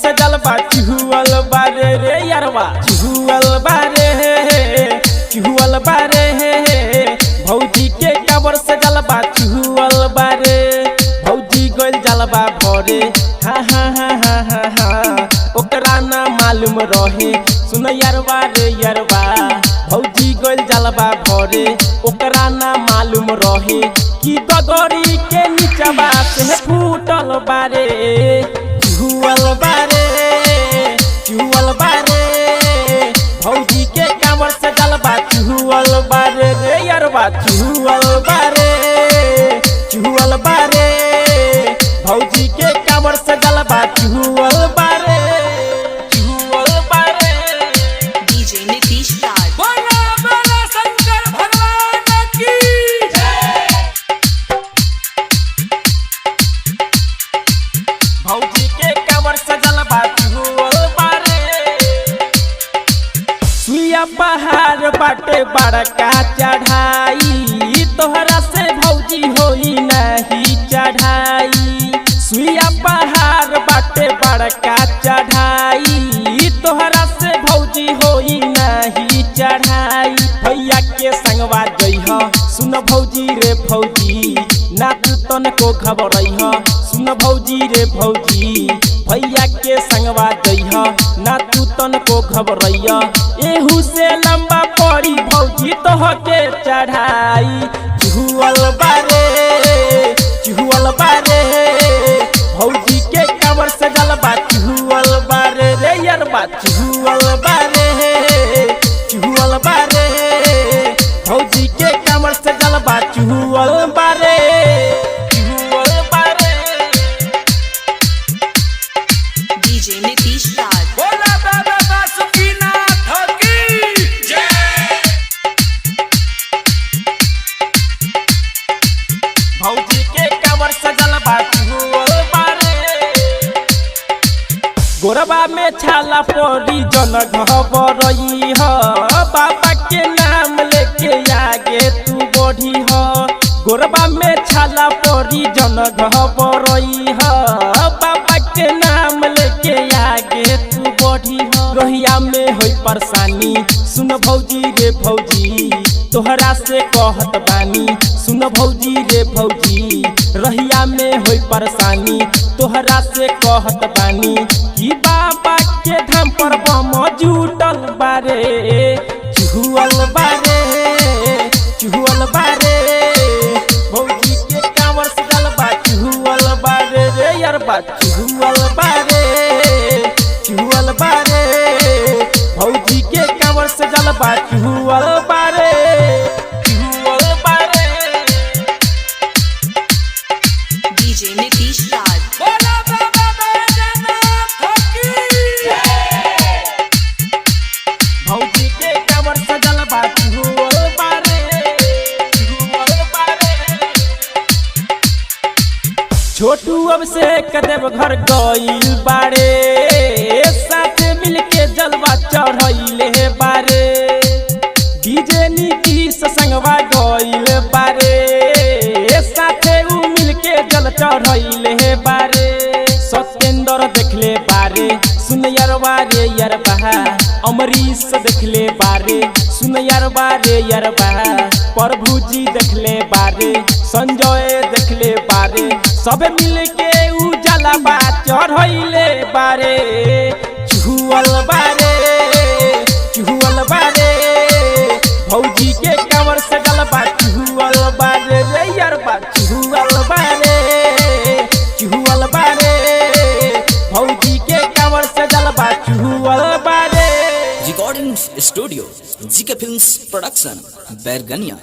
से जलवा चुहुअल बारे रे यारवा चुहुअल बारे भौजी के काबर से जलवा चुहुअल बारे भौजी गोल जलवा भरे हा ओकरा ना मालूम रहे सुन यारवा रे यारवा भौजी गोल जलवा भरे ओकरा ना मालूम रहे कि गगरी के नीचवा से फूटल बारे चुहुअल बारे भौजी के काबर से जलवा चुहुअल बारे रे यारवा चुहुअल बारे भौजी के काबर से जलवा चुहुअल बारे डीजे नीतीश राज बोला बोला शंकर भगवान की भौजी के काबर से जलवा चुहुअल बारे सुइया पहाड़ बाटे बड़का चढ़ाई तोहरा से भौजी होई नहीं चढ़ाई सुइया पहाड़ बाटे बड़का चढ़ाई तोहरा से भौजी होई नहीं चढ़ाई भैया के संगवा जइह सुन भौजी रे भौजी ना तू तनको घबरइह सुन भौजी रे भौजी भैया के संगवा जइह ना तू तनको घबरइह एहू से लंबा पड़ी भौजी तोहके चढ़ाई चुहुअल बारे भौजी के काबर से जलवा चुहुअल बारे रे यारवा चुहुअल बारे भौजी के काबर से जलवा चुहुअल बारे डीजे नीतीश राज बोला बाबा बासुकीनाथ की जय भौजी के काबर से जलवा चुहुअल बारे गोरबा में छाला पड़ी जन घबरई ह बाबा के नाम लेके आगे तू बढ़ी ह गोरबा में छाला पड़ी जन घबरई ह बाबा के नाम लेके आगे तू बढ़ी ह रोहिया में होई परेशानी सुन भौजी रे भौजी तोहरा से कहत बानी सुन भौजी रे भौजी रहिया में होई परेशानी तोहरा से कहत बानी कि बाबा के धाम पर बम जुटल बारे चुहुअल बारे भौजी के कांवर से जलवा चुहुअल बारे रे यारवा चुहुअल बारे भौजी के कांवर से जलवा चुहुअल बारे डीजे नीतीश राज बोला बाबा बैजनाथ की जय भौजी के कांवर से जलवा चुहुअल बारे छोटू अब से कदेव घर गइल बारे साथ मिलके जलवा चढ़ैले बारे डीजे नीतीश संगवा गइल बारे साथे उ मिलके जल चढ़ैले बारे सत्येंद्र देखले बारे सुन यारवा रे यारवा अमरीश देखले बारे सुन यारवा रे यारवा प्रभुजी देखले बारे संजय देखले बारे सब मिलके उ जलवा चढ़ैले बारे चुहुअल बारे भौजी के कांवर से जलवा चुहुअल बारे रे यारवा चुहुअल बारे भौजी के कांवर से जलवा चुहुअल बारे recording studio GK films production Bairgania.